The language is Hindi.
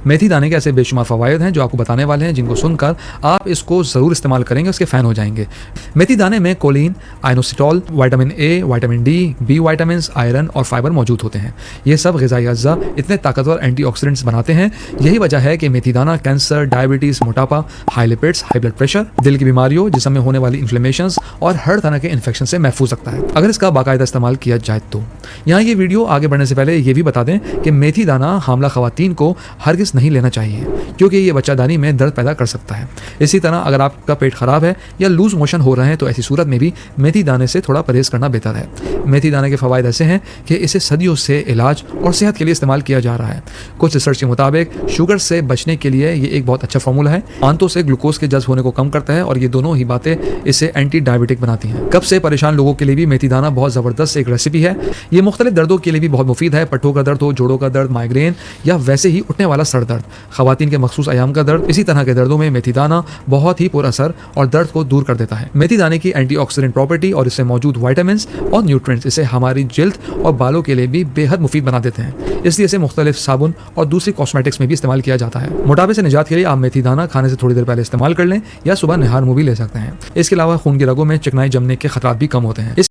मेथी दाने के ऐसे बेशुमार फ़वाइद हैं जो आपको बताने वाले हैं, जिनको सुनकर आप इसको ज़रूर इस्तेमाल करेंगे, उसके फ़ैन हो जाएंगे। मेथी दाने में choline, inositol, vitamin A, vitamin D, B vitamin, iron और फाइबर मौजूद होते हैं। ये सब ग़िज़ाई अज्जा इतने ताकतवर एंटीऑक्सीडेंट्स बनाते हैं। यही वजह है कि मेथी दाना कैंसर, डायबिटीज़, मोटापा, high lipids, high blood pressure, दिल की बीमारियों, जिस्म में होने वाली इन्फ्लेमेशंस और हर तरह के इन्फेक्शन से महफूज रखता है, अगर इसका बाकायदा इस्तेमाल किया जाए तो। यहाँ ये वीडियो आगे बढ़ने से पहले ये भी बता दें कि मेथी दाना हामला ख़वातीन को हरगिज़ नहीं लेना चाहिए, क्योंकि ये बच्चादानी में दर्द पैदा कर सकता है। इसी तरह अगर आपका पेट ख़राब है या लूज़ मोशन हो रहे हैं तो ऐसी सूरत में भी मेथी दाने से थोड़ा परहेज़ करना बेहतर है। मेथी दाने के फ़वाइद ऐसे हैं कि इसे सदियों से इलाज और सेहत के लिए इस्तेमाल किया जा रहा है। कुछ रिसर्च के मुताबिक शुगर से बचने के लिए ये एक बहुत अच्छा फार्मूला है। आंतों से ग्लूकोज के जज्ब होने को कम करता है और ये दोनों ही बातें इसे एंटी डायबिटिक बनाती हैं। कब्ज़ से परेशान लोगों के लिए भी मेथी दाना बहुत ज़बरदस्त एक रेसिपी है। ये मुख्तलिफ दर्दों के लिए भी बहुत मुफीद है। पट्टों का दर्द हो, जोड़ों का दर्द, माइग्रेन या वैसे ही उठने वाला सर दर्द, ख़वातीन के मखसूस अयाम का दर्द, इसी तरह के दर्दों में मेथी दाना बहुत ही पुरअसर और दर्द को दूर कर देता है। मेथी दाने की एंटीऑक्सीडेंट प्रॉपर्टी और इससे मौजूद विटामिन और न्यूट्रिएंट्स इसे हमारी जिल्द और बालों के लिए भी बेहद मुफीद बना देते हैं। इसलिए इसे मुख्तलिफ साबुन और दूसरी कॉस्मेटिक्स में भी इस्तेमाल किया जाता है। मोटापे से निजात के लिए आप मेथी दाना खाने से थोड़ी देर पहले इस्तेमाल कर लें या सुबह नहार मुँह भी ले सकते हैं। इसके अलावा खून की रगों में चिकनाई जमने के खतरात भी कम होते हैं।